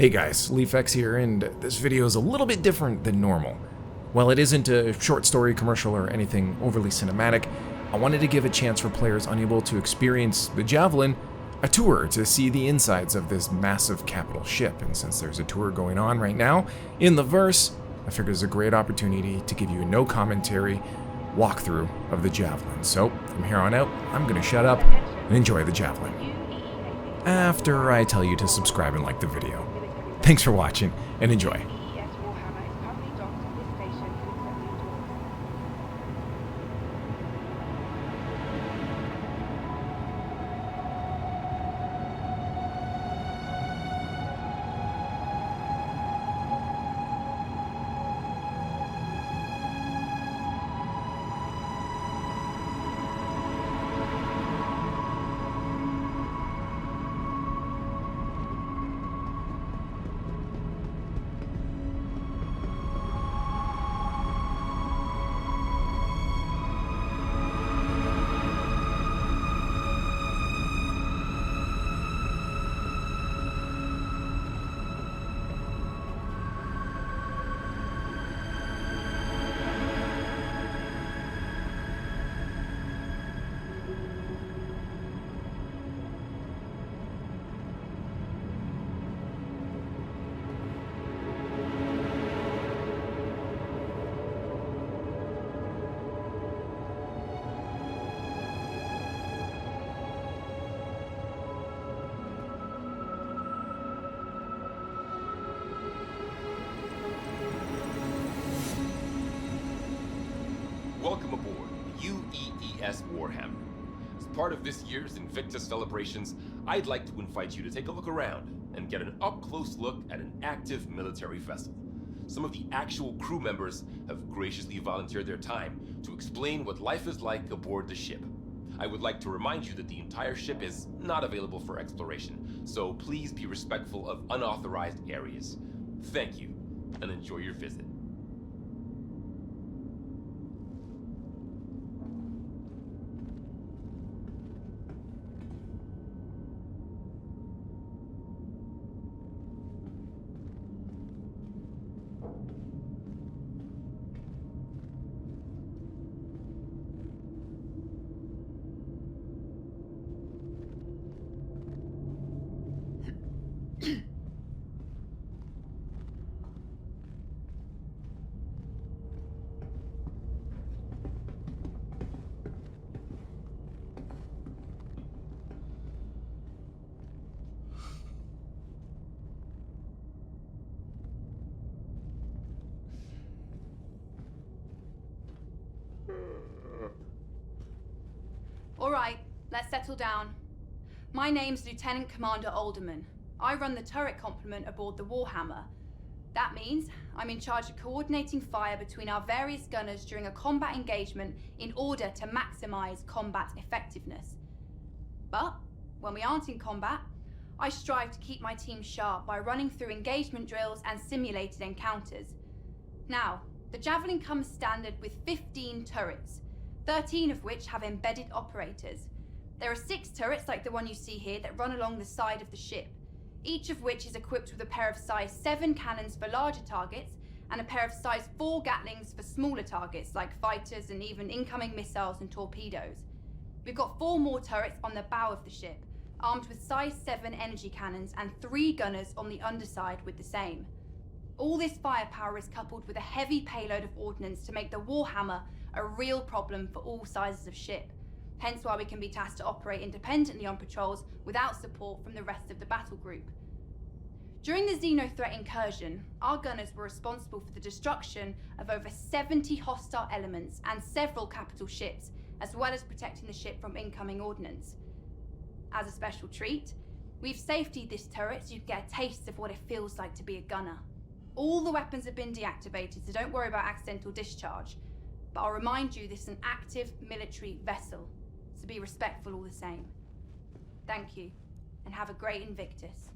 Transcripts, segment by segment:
Hey guys, LeafX here, and this video is a little bit different than normal. While it isn't a short story, commercial, or anything overly cinematic, I wanted to give a chance for players unable to experience the Javelin a tour to see the insides of this massive capital ship. And since there's a tour going on right now in the verse, I figured it's a great opportunity to give you a no commentary walkthrough of the Javelin. So from here on out, I'm gonna shut up and enjoy the Javelin after I tell you to subscribe and like the video. Thanks for watching, and enjoy. UEES Warhammer is currently docked at this station to accept new orders. Welcome aboard UEES Warhammer. As part of this year's Invictus celebrations, I'd like to invite you to take a look around and get an up-close look at an active military vessel. Some of the actual crew members have graciously volunteered their time to explain what life is like aboard the ship. I would like to remind you that the entire ship is not available for exploration, so please be respectful of unauthorized areas. Thank you, and enjoy your visit. All right, let's settle down. My name's Lieutenant Commander Alderman. I run the turret complement aboard the Warhammer. That means I'm in charge of coordinating fire between our various gunners during a combat engagement in order to maximize combat effectiveness. But when we aren't in combat, I strive to keep my team sharp by running through engagement drills and simulated encounters. Now, the Javelin comes standard with 15 turrets, 13 of which have embedded operators. There are 6 turrets like the one you see here that run along the side of the ship, each of which is equipped with a pair of size 7 cannons for larger targets and a pair of size 4 Gatlings for smaller targets like fighters and even incoming missiles and torpedoes. We've got 4 more turrets on the bow of the ship, armed with size 7 energy cannons and 3 gunners on the underside with the same. All this firepower is coupled with a heavy payload of ordnance to make the Warhammer a real problem for all sizes of ship, hence why we can be tasked to operate independently on patrols without support from the rest of the battle group. During the Xeno threat incursion, our gunners were responsible for the destruction of over 70 hostile elements and several capital ships, as well as protecting the ship from incoming ordnance. As a special treat, we've safetied this turret so you can get a taste of what it feels like to be a gunner. All the weapons have been deactivated, so don't worry about accidental discharge. But I'll remind you this is an active military vessel, so be respectful all the same. Thank you, and have a great Invictus.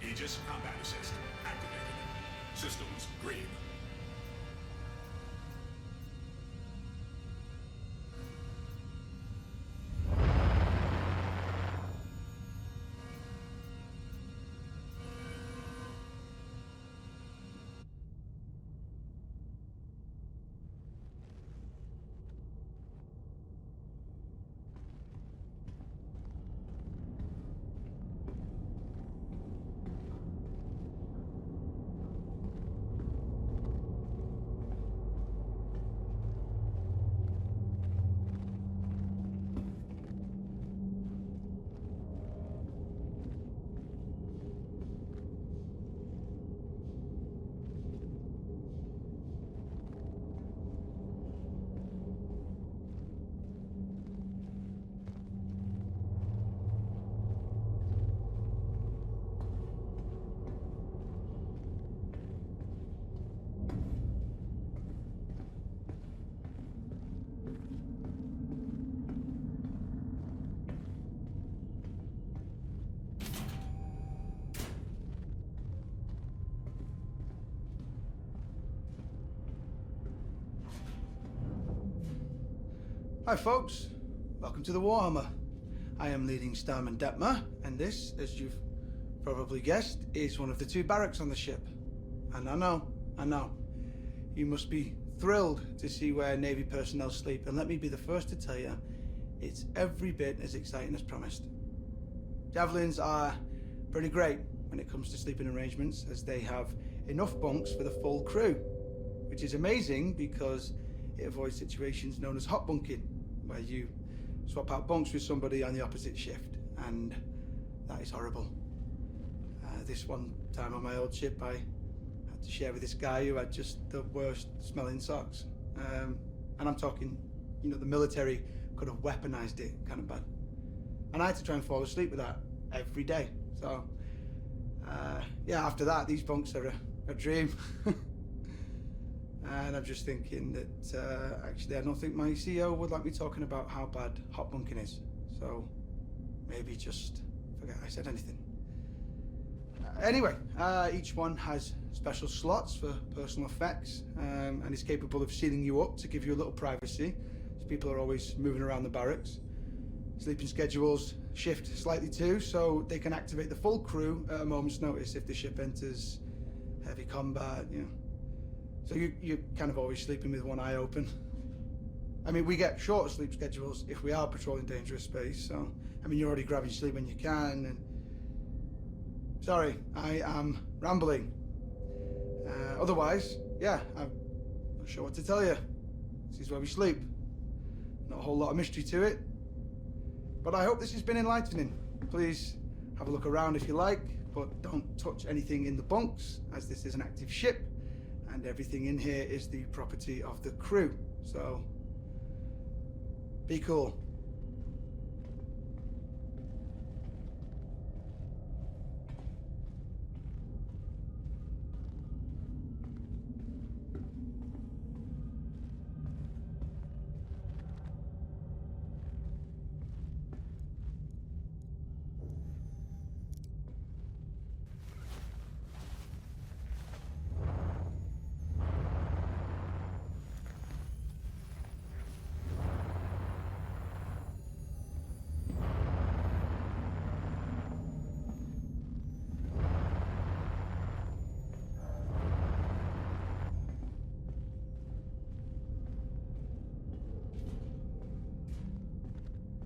Aegis Combat Assist activated. Systems green. Hi folks, welcome to the Warhammer. I am leading Starman Detmer, and this, as you've probably guessed, is one of the 2 barracks on the ship. And I know, you must be thrilled to see where Navy personnel sleep, and let me be the first to tell you, it's every bit as exciting as promised. Javelins are pretty great when it comes to sleeping arrangements, as they have enough bunks for the full crew, which is amazing because it avoids situations known as hot bunking, where you swap out bunks with somebody on the opposite shift, and that is horrible. This one time on my old ship, I had to share with this guy who had just the worst smelling socks. And I'm talking, you know, the military could have weaponized it kind of bad. And I had to try and fall asleep with that every day. So, yeah, after that, these bunks are a dream. And I'm just thinking that, actually, I don't think my CEO would like me talking about how bad hot bunking is. So, maybe just forget I said anything. Anyway, each one has special slots for personal effects, and is capable of sealing you up to give you a little privacy, as people are always moving around the barracks. Sleeping schedules shift slightly too, so they can activate the full crew at a moment's notice if the ship enters heavy combat, you know. So you're kind of always sleeping with one eye open. I mean, we get shorter sleep schedules if we are patrolling dangerous space, so, I mean, you're already grabbing sleep when you can, and... Sorry, I am rambling. Otherwise, yeah, I'm not sure what to tell you. This is where we sleep. Not a whole lot of mystery to it. But I hope this has been enlightening. Please have a look around if you like, but don't touch anything in the bunks, as this is an active ship, and everything in here is the property of the crew. So, be cool.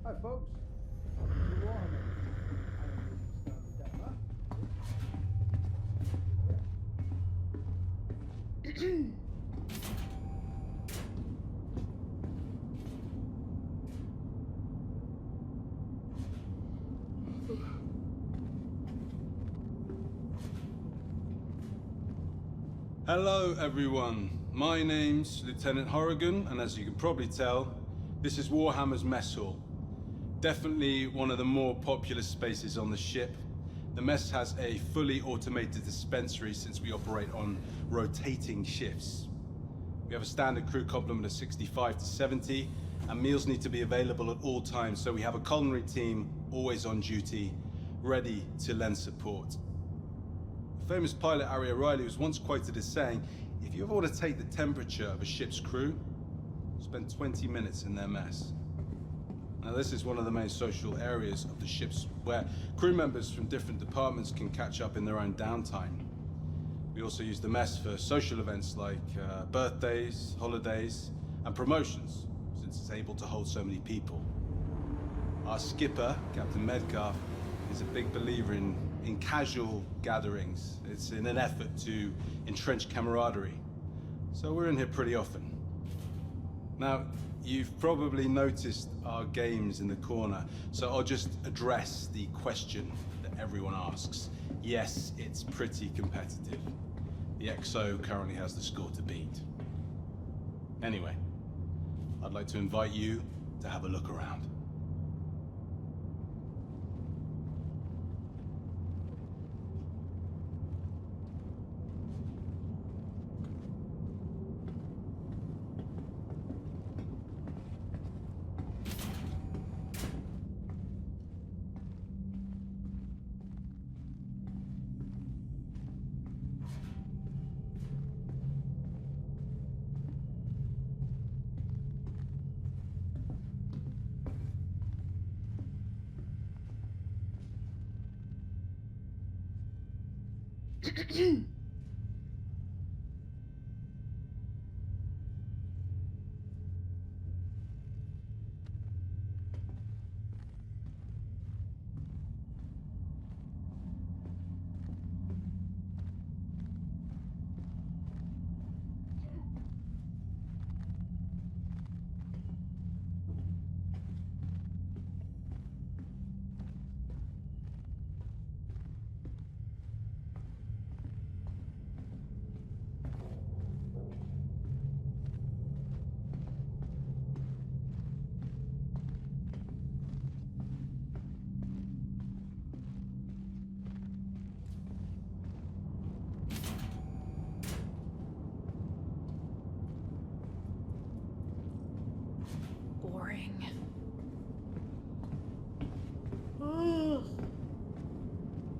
Hi folks, welcome to Warhammer. I am Starman Detmer. Hello everyone, my name's Lieutenant Horrigan, and as you can probably tell, this is Warhammer's mess hall. Definitely one of the more popular spaces on the ship. The mess has a fully automated dispensary since we operate on rotating shifts. We have a standard crew complement of 65 to 70, and meals need to be available at all times, so we have a culinary team always on duty, ready to lend support. The famous pilot Harry O'Reilly was once quoted as saying, if you ever want to take the temperature of a ship's crew, spend 20 minutes in their mess. Now this is one of the main social areas of the ships where crew members from different departments can catch up in their own downtime. We also use the mess for social events like birthdays, holidays, and promotions, since it's able to hold so many people. Our skipper, Captain Medcalf, is a big believer in casual gatherings. It's in an effort to entrench camaraderie. So we're in here pretty often. Now, you've probably noticed our games in the corner, so I'll just address the question that everyone asks. Yes, it's pretty competitive. The XO currently has the score to beat. Anyway, I'd like to invite you to have a look around. Boring.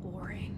Boring.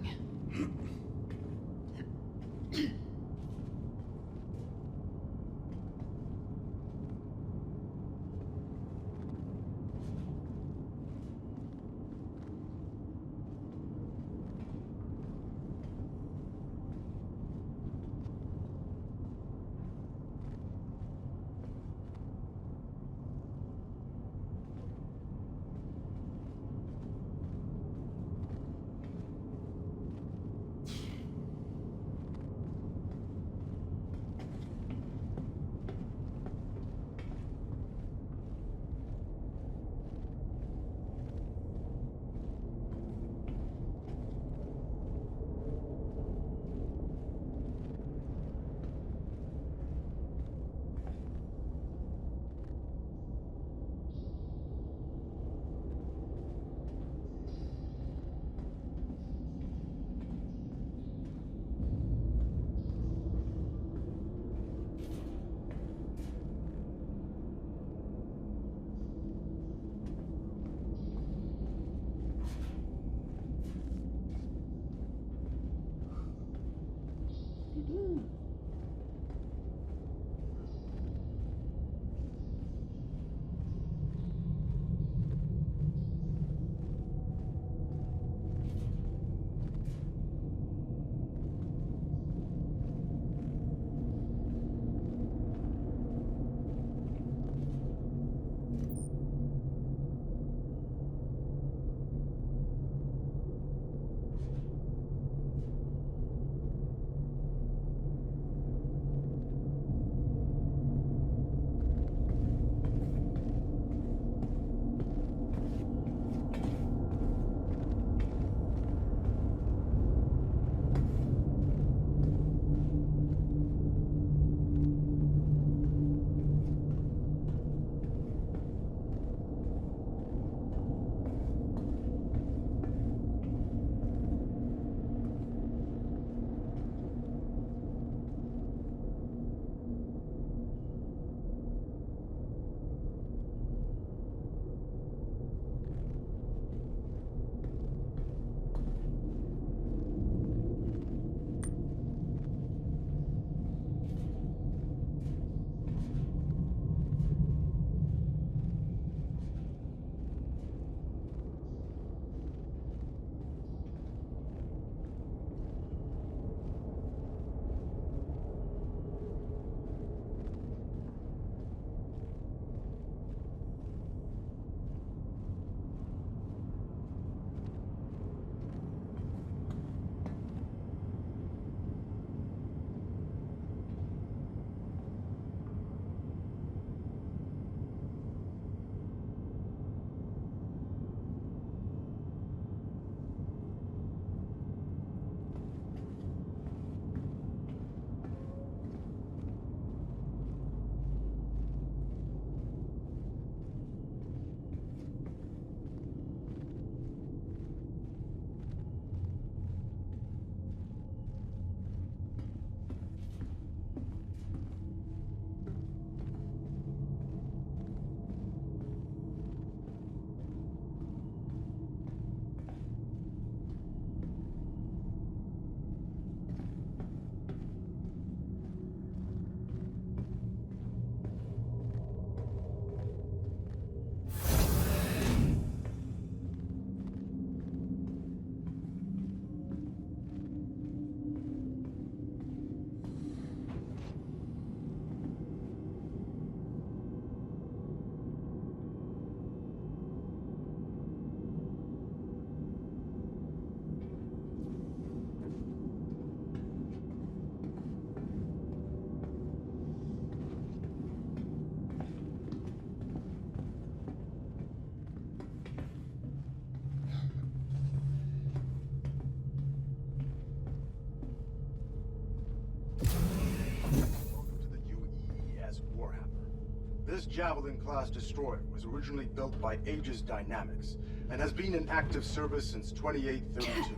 This Javelin-class destroyer was originally built by Aegis Dynamics and has been in active service since 2832.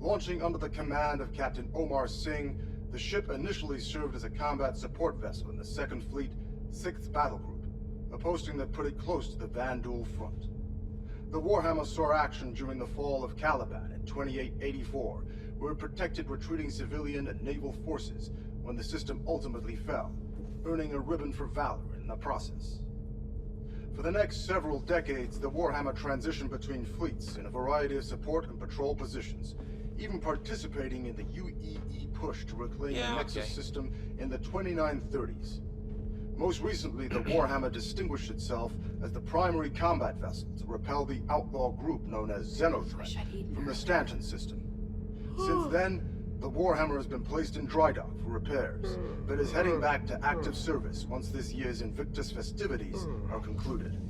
Launching under the command of Captain Omar Singh, the ship initially served as a combat support vessel in the 2nd Fleet, 6th Battle Group, a posting that put it close to the Vandal front. The Warhammer saw action during the fall of Caliban in 2884, where it protected retreating civilian and naval forces when the system ultimately fell, earning a ribbon for valor in the process. For the next several decades, the Warhammer transitioned between fleets in a variety of support and patrol positions, even participating in the UEE push to reclaim the Nexus system in the 2930s. Most recently, the Warhammer distinguished itself as the primary combat vessel to repel the outlaw group known as Xenothreat from the Stanton system. Since then, the Warhammer has been placed in dry dock for repairs, but is heading back to active service once this year's Invictus festivities are concluded.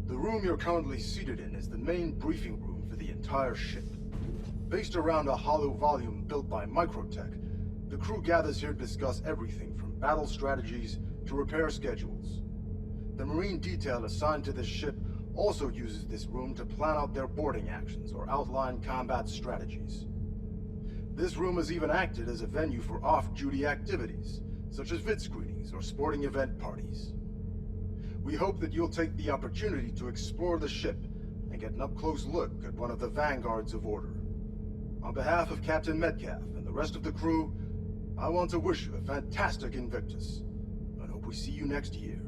The room you're currently seated in is the main briefing room for the entire ship. Based around a hollow volume built by Microtech, the crew gathers here to discuss everything from battle strategies to repair schedules. The Marine detail assigned to this ship also uses this room to plan out their boarding actions or outline combat strategies. This room has even acted as a venue for off-duty activities, such as vid screenings or sporting event parties. We hope that you'll take the opportunity to explore the ship and get an up-close look at one of the vanguards of order. On behalf of Captain Metcalf and the rest of the crew, I want to wish you a fantastic Invictus, and hope we see you next year.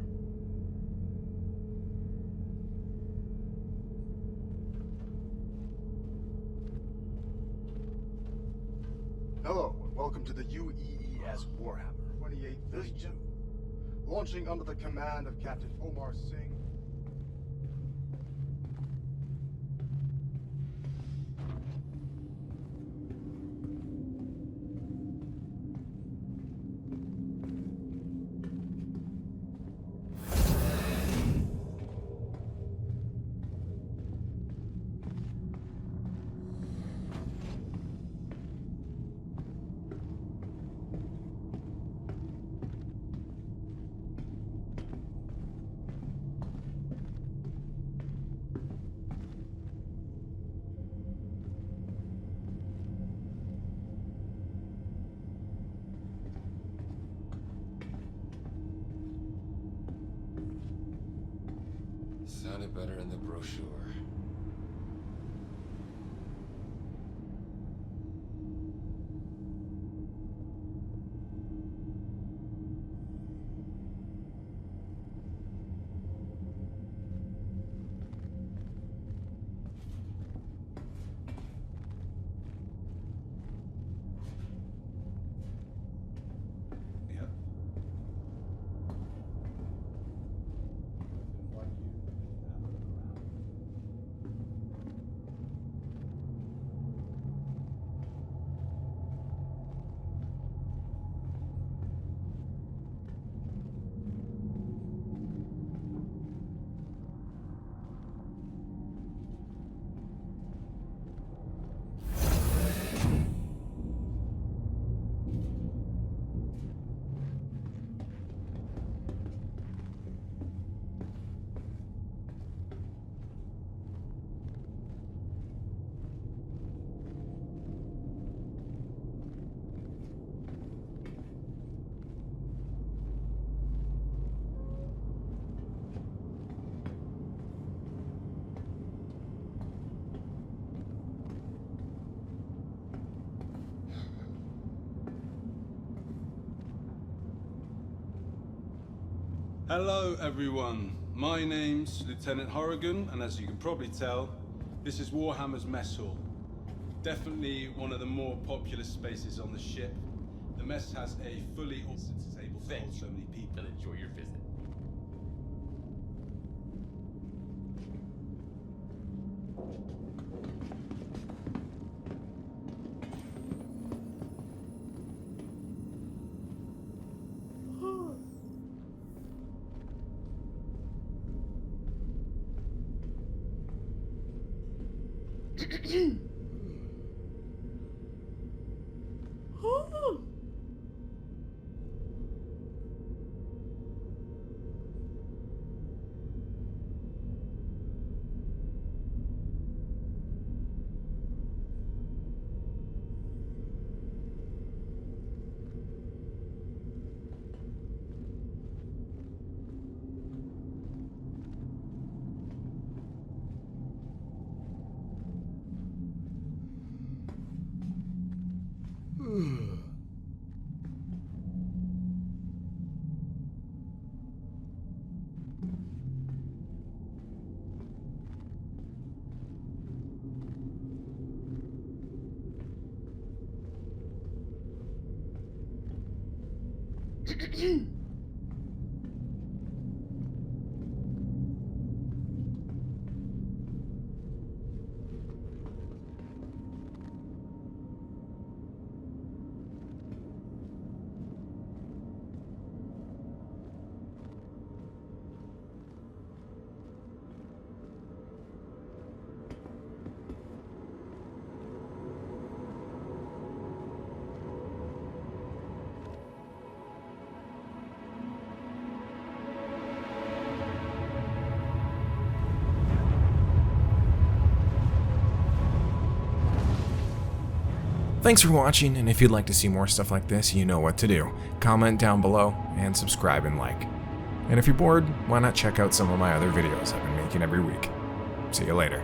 Hello, and welcome to the UEES Warhammer 2832. Launching under the command of Captain Omar Singh. Sounded better in the brochure. Hello everyone, my name's Lieutenant Horrigan, and as you can probably tell, this is Warhammer's mess hall. Definitely one of the more popular spaces on the ship. The mess has a fully automated table to hold so many people. And enjoy your visit. Thanks for watching, and if you'd like to see more stuff like this, you know what to do. Comment down below, and subscribe and like. And if you're bored, why not check out some of my other videos I've been making every week. See you later.